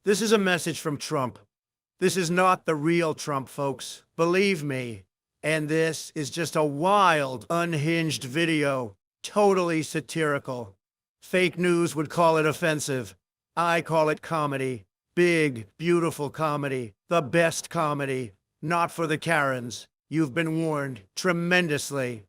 This is a message from Trump. This is not the real Trump, folks. Believe me. And this is just a wild, unhinged video. Totally satirical. Fake news would call it offensive. I call it comedy. Big, beautiful comedy. The best comedy. Not for the Karens. You've been warned tremendously.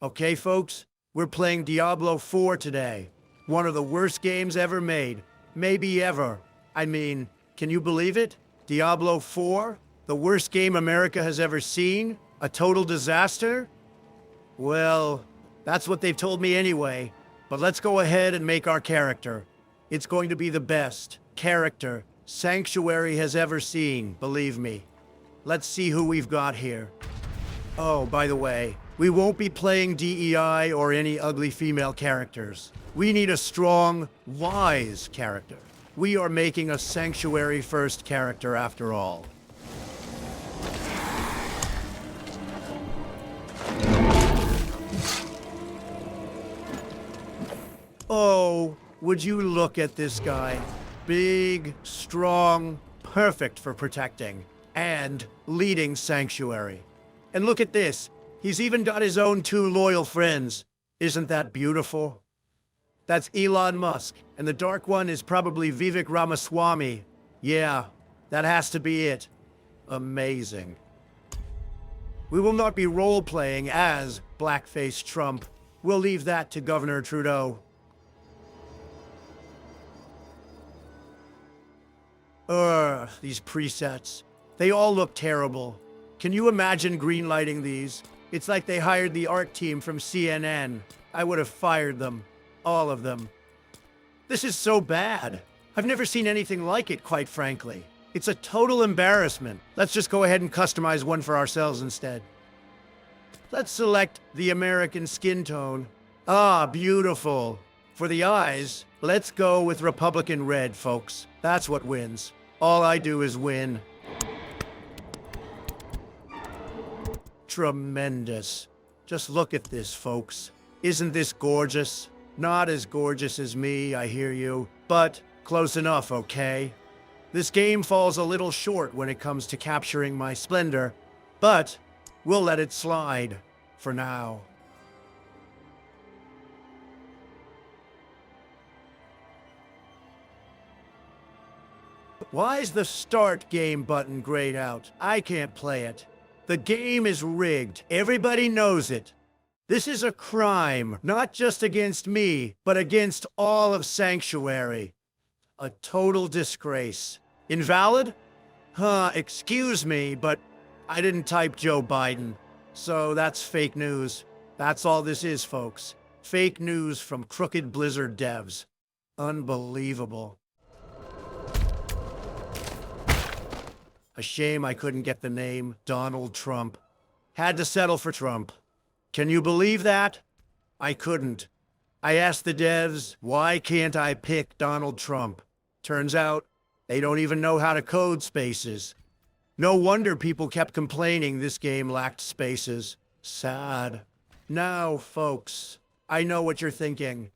Okay, folks? We're playing Diablo 4 today. One of the worst games ever made. Maybe ever. I mean, can you believe it? Diablo 4? The worst game America has ever seen? A total disaster? Well, that's what they've told me anyway. But let's go ahead and make our character. It's going to be the best character Sanctuary has ever seen, believe me. Let's see who we've got here. Oh, by the way, we won't be playing DEI or any ugly female characters. We need a strong, wise character. We are making a Sanctuary-first character after all. Oh, would you look at this guy? Big, strong, perfect for protecting and leading Sanctuary. And look at this. He's even got his own 2 loyal friends. Isn't that beautiful? That's Elon Musk, and the dark one is probably Vivek Ramaswamy. Yeah, that has to be it. Amazing. We will not be role-playing as Blackface Trump. We'll leave that to Governor Trudeau. These presets. They all look terrible. Can you imagine greenlighting these? It's like they hired the art team from CNN. I would have fired them. All of them. This is so bad. I've never seen anything like it, quite frankly. It's a total embarrassment. Let's just go ahead and customize one for ourselves instead. Let's select the American skin tone. Ah, beautiful. For the eyes, let's go with Republican red, folks. That's what wins. All I do is win. Tremendous. Just look at this, folks. Isn't this gorgeous? Not as gorgeous as me, I hear you, but close enough, okay? This game falls a little short when it comes to capturing my splendor, but we'll let it slide for now. Why is the start game button grayed out? I can't play it. The game is rigged. Everybody knows it. This is a crime, not just against me, but against all of Sanctuary. A total disgrace. Invalid? Excuse me, but I didn't type Joe Biden. So that's fake news. That's all this is, folks. Fake news from crooked Blizzard devs. Unbelievable. A shame I couldn't get the name Donald Trump. Had to settle for Trump. Can you believe that? I couldn't. I asked the devs, why can't I pick Donald Trump? Turns out, they don't even know how to code spaces. No wonder people kept complaining this game lacked spaces. Sad. Now, folks, I know what you're thinking.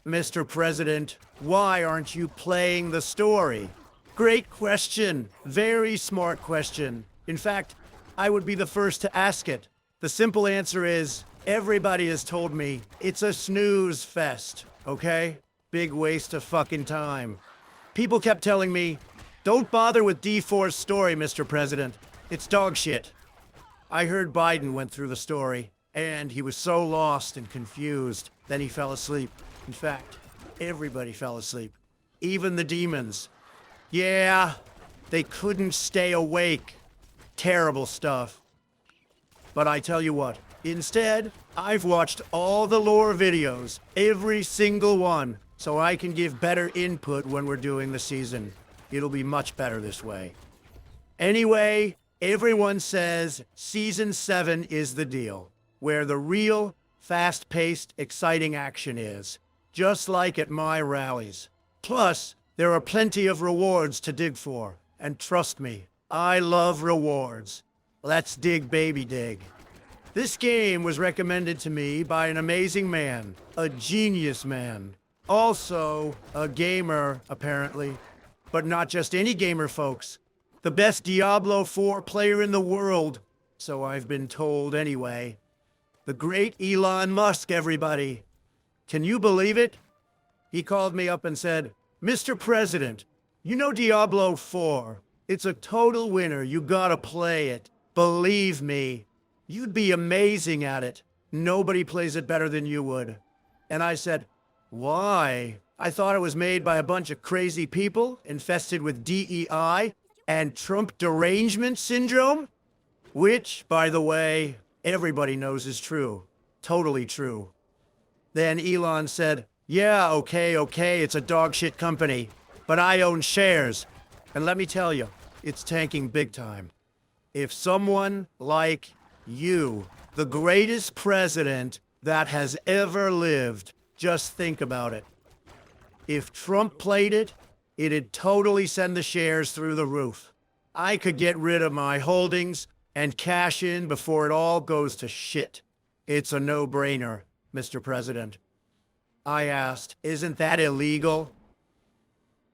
Mr. President, why aren't you playing the story? Great question. Very smart question. In fact, I would be the first to ask it. The simple answer is, everybody has told me it's a snooze fest, okay? Big waste of fucking time. People kept telling me, don't bother with D4's story, Mr. President. It's dog shit. I heard Biden went through the story, and he was so lost and confused, then he fell asleep. In fact, everybody fell asleep. Even the demons. Yeah, they couldn't stay awake. Terrible stuff. But I tell you what, instead, I've watched all the lore videos, every single one, so I can give better input when we're doing the season. It'll be much better this way. Anyway, everyone says Season 7 is the deal, where the real, fast-paced, exciting action is, just like at my rallies. Plus, there are plenty of rewards to dig for, and trust me, I love rewards. Let's dig, baby, dig. This game was recommended to me by an amazing man, a genius man. Also, a gamer, apparently. But not just any gamer, folks. The best Diablo 4 player in the world. So I've been told anyway. The great Elon Musk, everybody. Can you believe it? He called me up and said, "Mr. President, you know Diablo 4? It's a total winner. You gotta play it. Believe me. You'd be amazing at it. Nobody plays it better than you would." And I said, "Why? I thought it was made by a bunch of crazy people infested with DEI and Trump derangement syndrome." Which, by the way, everybody knows is true. Totally true. Then Elon said, "Yeah, okay, it's a dog shit company, but I own shares. And let me tell you, it's tanking big time. If someone like you, the greatest president that has ever lived, just think about it. If Trump played it, it'd totally send the shares through the roof. I could get rid of my holdings and cash in before it all goes to shit. It's a no-brainer, Mr. President." I asked, "Isn't that illegal?"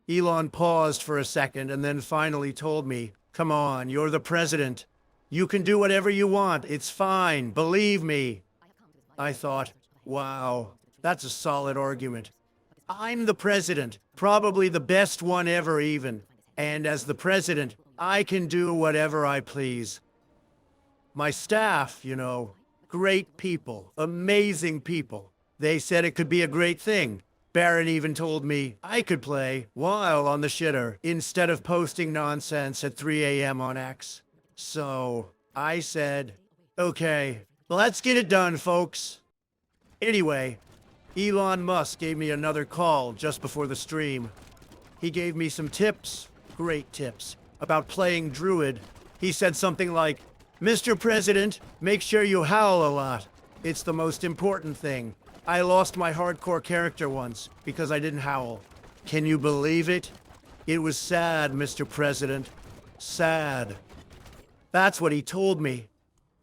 Elon paused for a second and then finally told me, "Come on, you're the president. You can do whatever you want. It's fine. Believe me." I thought, wow, that's a solid argument. I'm the president, probably the best one ever even. And as the president, I can do whatever I please. My staff, great people, amazing people. They said it could be a great thing. Barron even told me I could play while on the shitter instead of posting nonsense at 3 a.m. on X. So I said, okay, let's get it done, folks. Anyway, Elon Musk gave me another call just before the stream. He gave me some tips, great tips, about playing Druid. He said something like, "Mr. President, make sure you howl a lot. It's the most important thing. I lost my hardcore character once because I didn't howl. Can you believe it? It was sad, Mr. President. Sad." That's what he told me.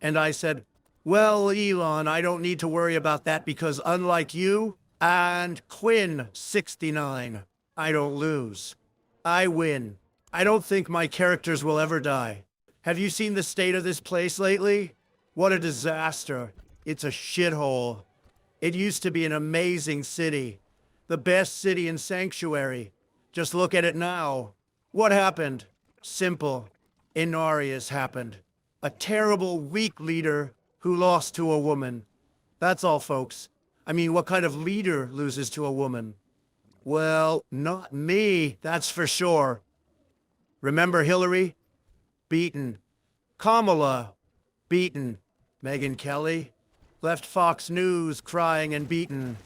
And I said, "Well, Elon, I don't need to worry about that because unlike you and Quinn 69, I don't lose. I win. I don't think my characters will ever die. Have you seen the state of this place lately? What a disaster. It's a shithole. It used to be an amazing city. The best city in Sanctuary. Just look at it now. What happened? Simple. Inarius happened. A terrible, weak leader who lost to a woman. That's all, folks. I mean, what kind of leader loses to a woman? Well, not me, that's for sure. Remember Hillary? Beaten. Kamala? Beaten. Megyn Kelly? Left Fox News crying and beaten.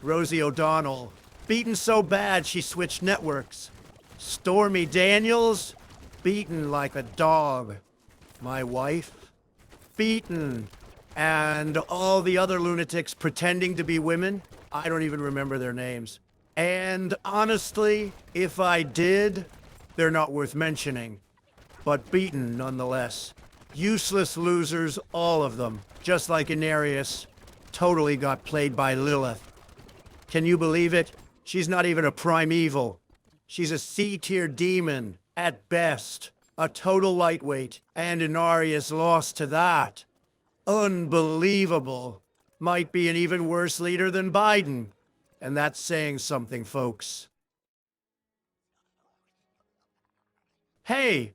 Rosie O'Donnell? Beaten so bad she switched networks. Stormy Daniels? Beaten like a dog. My wife? Beaten. And all the other lunatics pretending to be women? I don't even remember their names. And honestly, if I did, they're not worth mentioning. But beaten nonetheless. Useless losers, all of them. Just like Inarius. Totally got played by Lilith. Can you believe it? She's not even a primeval. She's a C-tier demon, at best. A total lightweight. And Inarius lost to that. Unbelievable. Might be an even worse leader than Biden. And that's saying something, folks. Hey,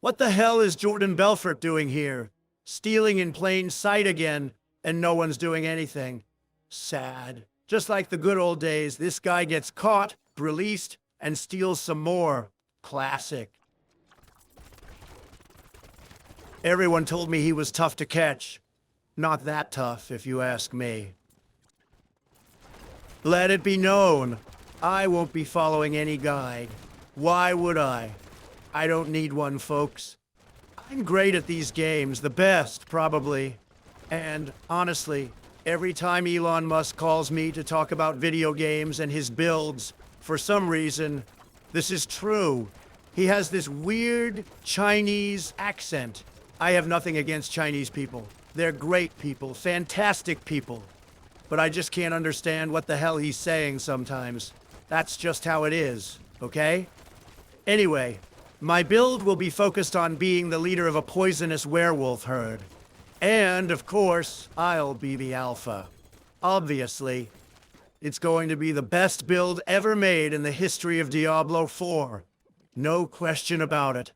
what the hell is Jordan Belfort doing here? Stealing in plain sight again, and no one's doing anything. Sad. Just like the good old days, this guy gets caught, released, and steals some more. Classic. Everyone told me he was tough to catch. Not that tough, if you ask me. Let it be known, I won't be following any guide. Why would I? I don't need one, folks. I'm great at these games, the best, probably. And honestly, every time Elon Musk calls me to talk about video games and his builds, for some reason, this is true. He has this weird Chinese accent. I have nothing against Chinese people. They're great people, fantastic people. But I just can't understand what the hell he's saying sometimes. That's just how it is, okay? Anyway, my build will be focused on being the leader of a poisonous werewolf herd. And, of course, I'll be the alpha. Obviously, it's going to be the best build ever made in the history of Diablo 4. No question about it.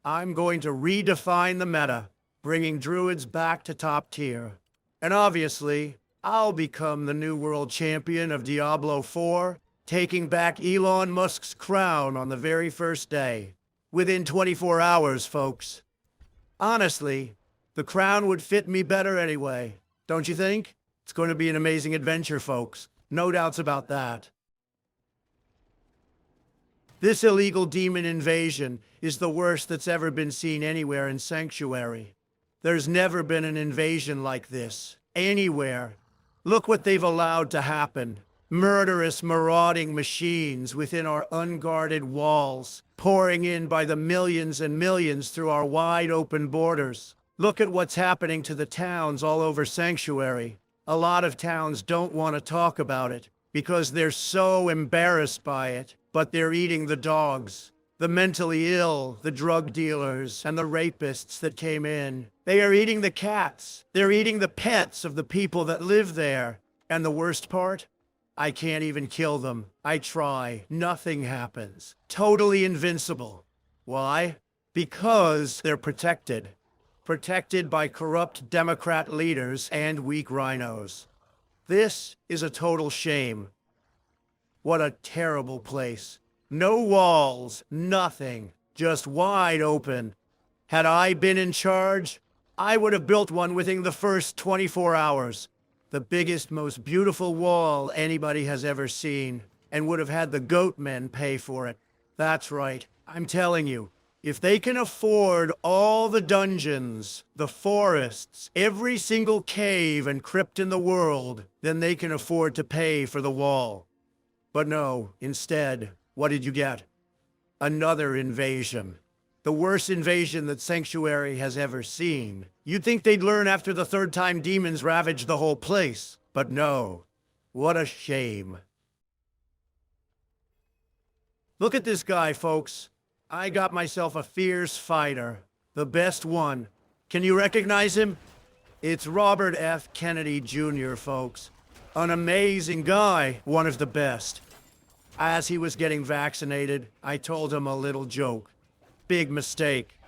I'm going to redefine the meta, bringing druids back to top tier. And obviously, I'll become the new world champion of Diablo 4, taking back Elon Musk's crown on the very first day. Within 24 hours, folks. Honestly, the crown would fit me better anyway, don't you think? It's going to be an amazing adventure, folks. No doubts about that. This illegal demon invasion is the worst that's ever been seen anywhere in Sanctuary. There's never been an invasion like this, anywhere. Look what they've allowed to happen. Murderous, marauding machines within our unguarded walls, pouring in by the millions and millions through our wide-open borders. Look at what's happening to the towns all over Sanctuary. A lot of towns don't want to talk about it because they're so embarrassed by it, but they're eating the dogs, the mentally ill, the drug dealers, and the rapists that came in. They are eating the cats. They're eating the pets of the people that live there. And the worst part? I can't even kill them. I try. Nothing happens. Totally invincible. Why? Because they're protected. Protected by corrupt Democrat leaders and weak rhinos. This is a total shame. What a terrible place. No walls, nothing, just wide open. Had I been in charge, I would have built one within the first 24 hours. The biggest, most beautiful wall anybody has ever seen, and would have had the goat men pay for it. That's right, I'm telling you. If they can afford all the dungeons, the forests, every single cave and crypt in the world, then they can afford to pay for the wall. But no, instead, what did you get? Another invasion. The worst invasion that Sanctuary has ever seen. You'd think they'd learn after the third time demons ravaged the whole place. But no. What a shame. Look at this guy, folks. I got myself a fierce fighter. The best one. Can you recognize him? It's Robert F. Kennedy Jr., folks. An amazing guy, one of the best. As he was getting vaccinated, I told him a little joke. Big mistake.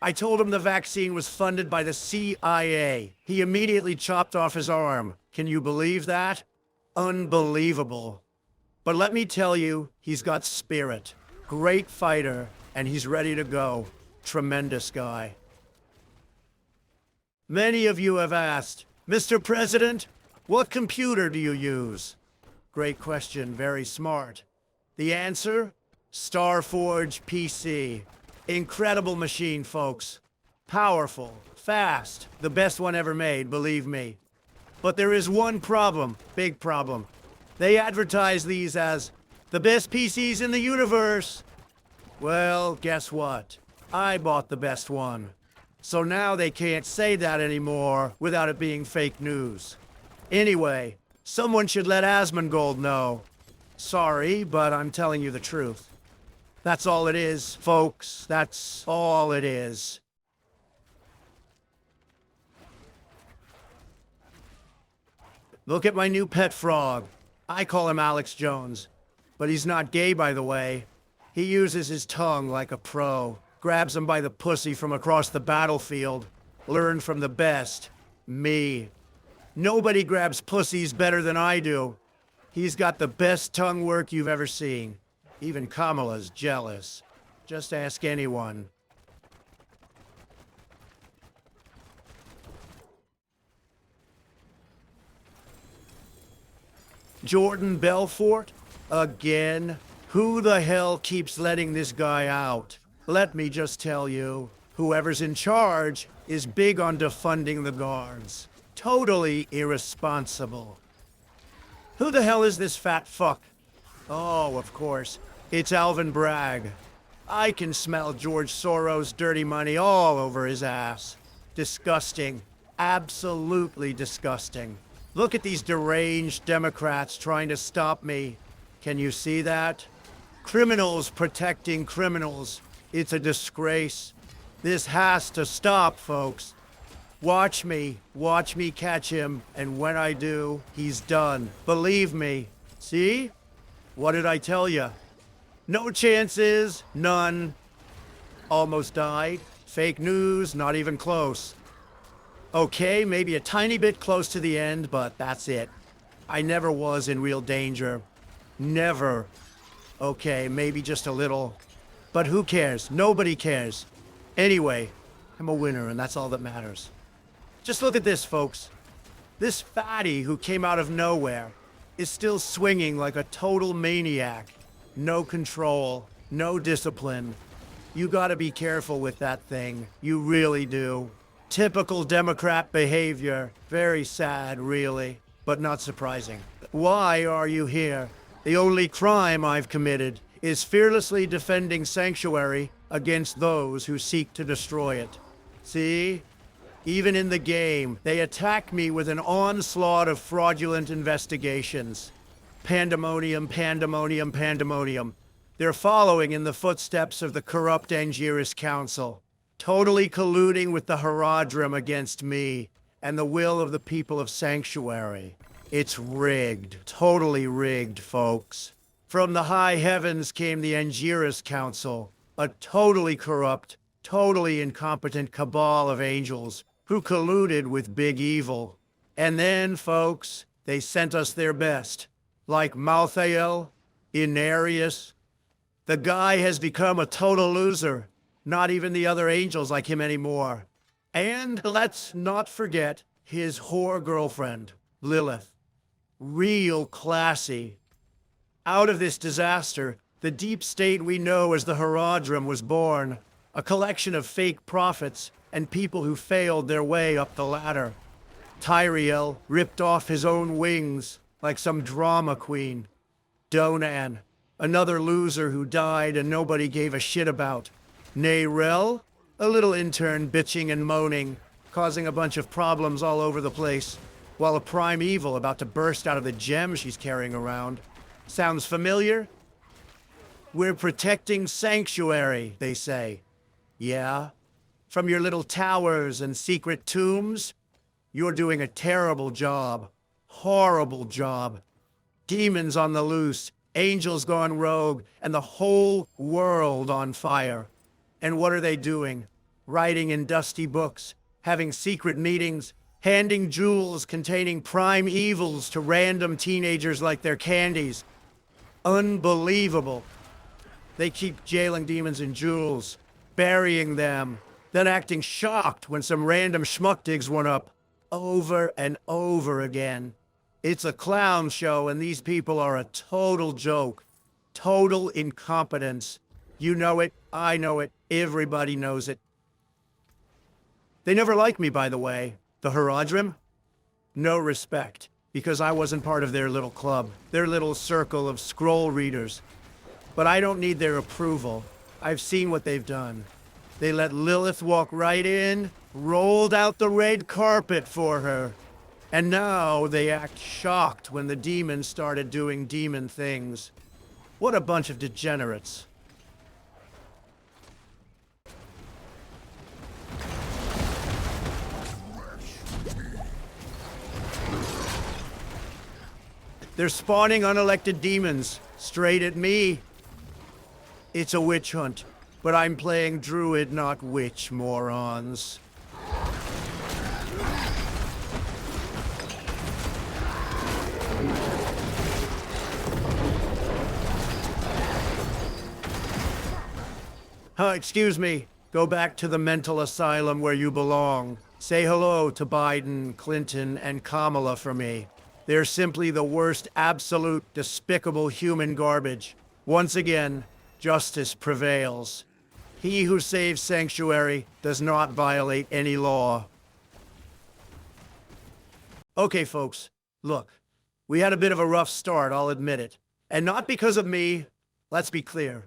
I told him the vaccine was funded by the CIA. He immediately chopped off his arm. Can you believe that? Unbelievable. But let me tell you, he's got spirit. Great fighter, and he's ready to go. Tremendous guy. Many of you have asked, Mr. President, what computer do you use? Great question, very smart. The answer? Starforge PC. Incredible machine, folks. Powerful, fast, the best one ever made, believe me. But there is one problem, big problem. They advertise these as the best PCs in the universe. Well, guess what? I bought the best one. So now they can't say that anymore without it being fake news. Anyway, someone should let Asmongold know. Sorry, but I'm telling you the truth. That's all it is, folks. That's all it is. Look at my new pet frog. I call him Alex Jones. But he's not gay, by the way. He uses his tongue like a pro. Grabs him by the pussy from across the battlefield. Learn from the best. Me. Nobody grabs pussies better than I do. He's got the best tongue work you've ever seen. Even Kamala's jealous. Just ask anyone. Jordan Belfort? Again? Who the hell keeps letting this guy out? Let me just tell you, whoever's in charge is big on defunding the guards. Totally irresponsible. Who the hell is this fat fuck? Oh, of course. It's Alvin Bragg. I can smell George Soros' dirty money all over his ass. Disgusting. Absolutely disgusting. Look at these deranged Democrats trying to stop me. Can you see that? Criminals protecting criminals. It's a disgrace. This has to stop, folks. Watch me catch him, and when I do, he's done. Believe me. See? What did I tell you? No chances, none. Almost died. Fake news, not even close. Okay, maybe a tiny bit close to the end, but that's it. I never was in real danger. Never. Okay, maybe just a little. But who cares? Nobody cares. Anyway, I'm a winner, and that's all that matters. Just look at this, folks. This fatty who came out of nowhere is still swinging like a total maniac. No control, no discipline. You gotta be careful with that thing. You really do. Typical Democrat behavior. Very sad, really, but not surprising. Why are you here? The only crime I've committed is fearlessly defending sanctuary against those who seek to destroy it. See? Even in the game, they attack me with an onslaught of fraudulent investigations. Pandemonium, pandemonium, pandemonium. They're following in the footsteps of the corrupt Angiris Council, totally colluding with the Haradrim against me and the will of the people of Sanctuary. It's rigged, totally rigged, folks. From the high heavens came the Angiris Council, a totally corrupt, totally incompetent cabal of angels who colluded with big evil. And then, folks, they sent us their best, like Malthael, Inarius. The guy has become a total loser. Not even the other angels like him anymore. And let's not forget his whore girlfriend, Lilith. Real classy. Out of this disaster, the deep state we know as the Haradrim was born. A collection of fake prophets and people who failed their way up the ladder. Tyrael ripped off his own wings like some drama queen. Donan, another loser who died and nobody gave a shit about. Nayrel, a little intern bitching and moaning, causing a bunch of problems all over the place, while a prime evil about to burst out of the gem she's carrying around. Sounds familiar? We're protecting Sanctuary, they say. Yeah? From your little towers and secret tombs? You're doing a terrible job. Horrible job. Demons on the loose, angels gone rogue, and the whole world on fire. And what are they doing? Writing in dusty books, having secret meetings, handing jewels containing prime evils to random teenagers like they're candies. Unbelievable. They keep jailing demons in jewels, burying them, then acting shocked when some random schmuck digs one up, over and over again. It's a clown show, and these people are a total joke. Total incompetence. You know it, I know it, everybody knows it. They never liked me, by the way. The Haradrim? No respect, because I wasn't part of their little club, their little circle of scroll readers. But I don't need their approval. I've seen what they've done. They let Lilith walk right in, rolled out the red carpet for her. And now they act shocked when the demons started doing demon things. What a bunch of degenerates. They're spawning unelected demons, straight at me. It's a witch hunt, but I'm playing druid, not witch, morons. Excuse me. Go back to the mental asylum where you belong. Say hello to Biden, Clinton, and Kamala for me. They're simply the worst, absolute, despicable human garbage. Once again, justice prevails. He who saves Sanctuary does not violate any law. Okay, folks, look. We had a bit of a rough start, I'll admit it. And not because of me. Let's be clear.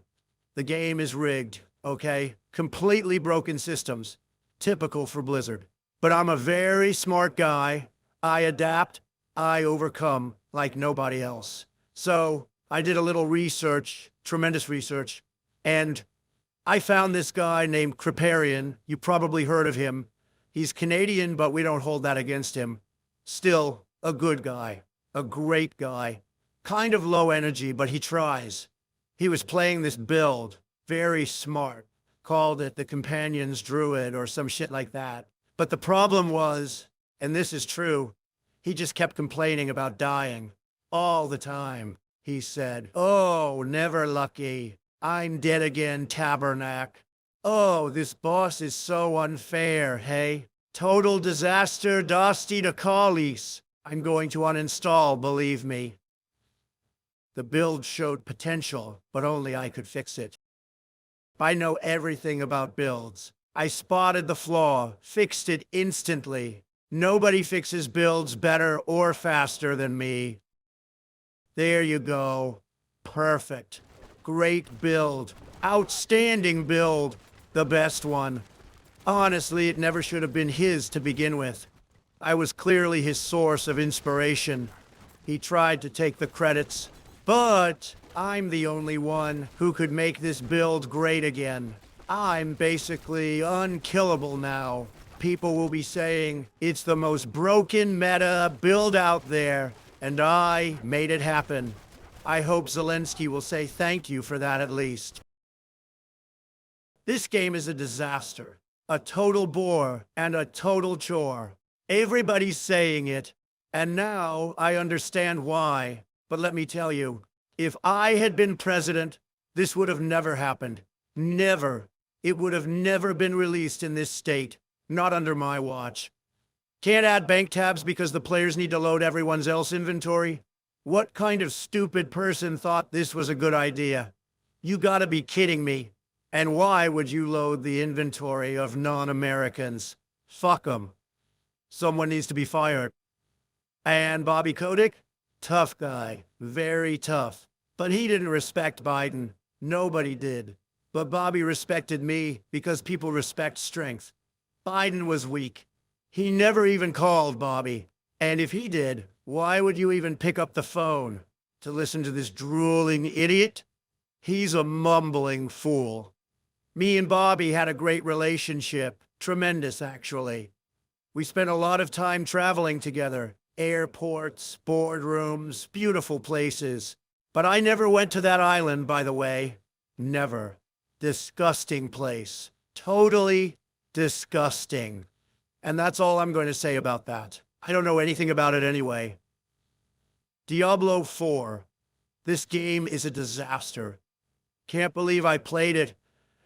The game is rigged, okay? Completely broken systems. Typical for Blizzard. But I'm a very smart guy. I adapt. I overcome like nobody else. So, I did a little research, tremendous research, and I found this guy named Kriparian. You probably heard of him. He's Canadian, but we don't hold that against him. Still, a good guy, a great guy. Kind of low energy, but he tries. He was playing this build, very smart. Called it the Companion's Druid or some shit like that. But the problem was, and this is true, he just kept complaining about dying. All the time. He said, "Oh, never lucky. I'm dead again, Tabernacle. Oh, this boss is so unfair, hey? Total disaster, Dosti to Callis. I'm going to uninstall, believe me." The build showed potential, but only I could fix it. I know everything about builds. I spotted the flaw, fixed it instantly. Nobody fixes builds better or faster than me. There you go. Perfect. Great build. Outstanding build. The best one. Honestly, it never should have been his to begin with. I was clearly his source of inspiration. He tried to take the credits, but I'm the only one who could make this build great again. I'm basically unkillable now. People will be saying it's the most broken meta build out there, and I made it happen. I hope Zelensky will say thank you for that at least. This game is a disaster, a total bore, and a total chore. Everybody's saying it, and now I understand why. But let me tell you, if I had been president, this would have never happened. Never. It would have never been released in this state. Not under my watch. Can't add bank tabs because the players need to load everyone's else inventory? What kind of stupid person thought this was a good idea? You gotta be kidding me. And why would you load the inventory of non-Americans? Fuck 'em. Someone needs to be fired. And Bobby Kotick? Tough guy. Very tough. But he didn't respect Biden. Nobody did. But Bobby respected me because people respect strength. Biden was weak. He never even called Bobby. And if he did, why would you even pick up the phone? To listen to this drooling idiot? He's a mumbling fool. Me and Bobby had a great relationship. Tremendous, actually. We spent a lot of time traveling together. Airports, boardrooms, beautiful places. But I never went to that island, by the way. Never. Disgusting place. Totally disgusting. And that's all I'm going to say about that. I don't know anything about it anyway. Diablo 4. This game is a disaster. Can't believe I played it.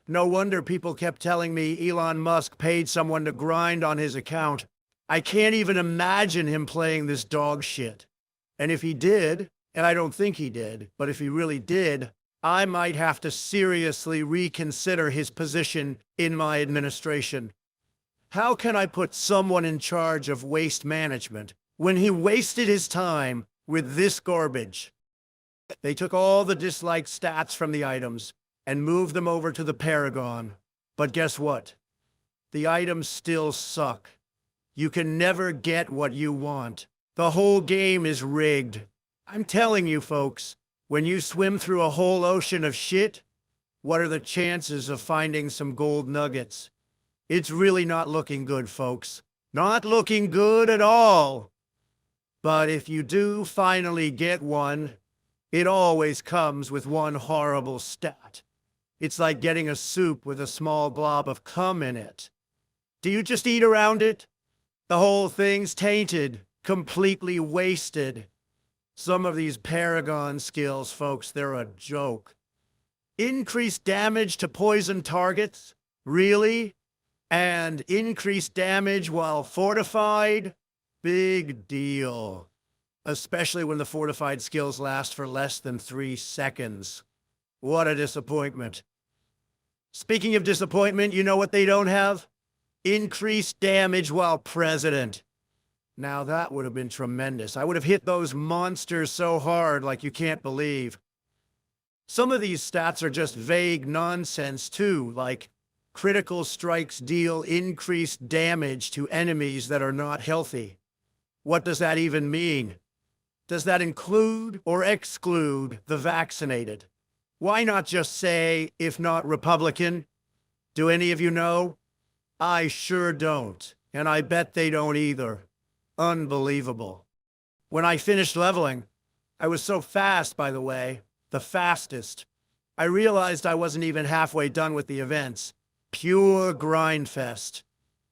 No wonder people kept telling me Elon Musk paid someone to grind on his account. I can't even imagine him playing this dog shit. And if he did, and I don't think he did, but if he really did, I might have to seriously reconsider his position in my administration. How can I put someone in charge of waste management when he wasted his time with this garbage? They took all the disliked stats from the items and moved them over to the Paragon. But guess what? The items still suck. You can never get what you want. The whole game is rigged. I'm telling you, folks, when you swim through a whole ocean of shit, what are the chances of finding some gold nuggets? It's really not looking good, folks. Not looking good at all. But if you do finally get one, it always comes with one horrible stat. It's like getting a soup with a small blob of cum in it. Do you just eat around it? The whole thing's tainted, completely wasted. Some of these Paragon skills, folks, they're a joke. Increased damage to poison targets? Really? And increased damage while fortified? Big deal. Especially when the fortified skills last for less than 3 seconds. What a disappointment. Speaking of disappointment, you know what they don't have? Increased damage while president. Now that would have been tremendous. I would have hit those monsters so hard like you can't believe. Some of these stats are just vague nonsense too, like critical strikes deal increased damage to enemies that are not healthy. What does that even mean? Does that include or exclude the vaccinated? Why not just say, if not Republican? Do any of you know? I sure don't, and I bet they don't either. Unbelievable. When I finished leveling, I was so fast, by the way, the fastest. I realized I wasn't even halfway done with the events. Pure grind fest.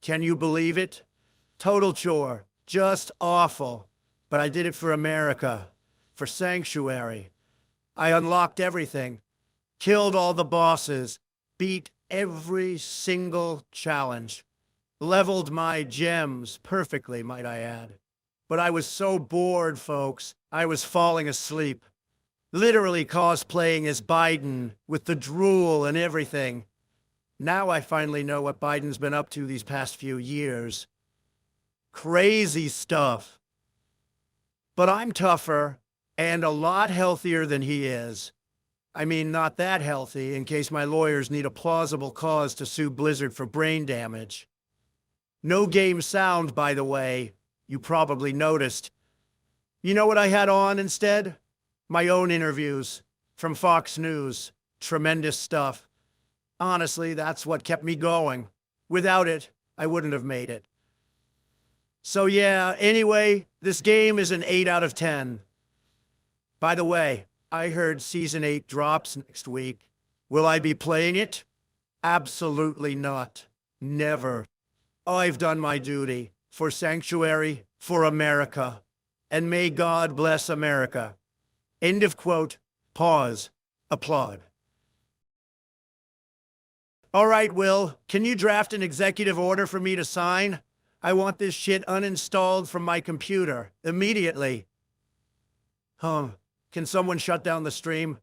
Can you believe it? Total chore. Just awful. But I did it for America. For Sanctuary. I unlocked everything. Killed all the bosses. Beat every single challenge. Leveled my gems perfectly, might I add. But I was so bored, folks. I was falling asleep. Literally cosplaying as Biden with the drool and everything. Now I finally know what Biden's been up to these past few years. Crazy stuff. But I'm tougher and a lot healthier than he is. I mean, not that healthy, in case my lawyers need a plausible cause to sue Blizzard for brain damage. No game sound, by the way. You probably noticed. You know what I had on instead? My own interviews from Fox News. Tremendous stuff. Honestly, that's what kept me going. Without it, I wouldn't have made it. So yeah, anyway, this game is an 8 out of 10. By the way, I heard Season 8 drops next week. Will I be playing it? Absolutely not. Never. I've done my duty. For Sanctuary, for America. And may God bless America. End of quote. Pause. Applaud. All right, Will, can you draft an executive order for me to sign? I want this shit uninstalled from my computer. Immediately. Can someone shut down the stream?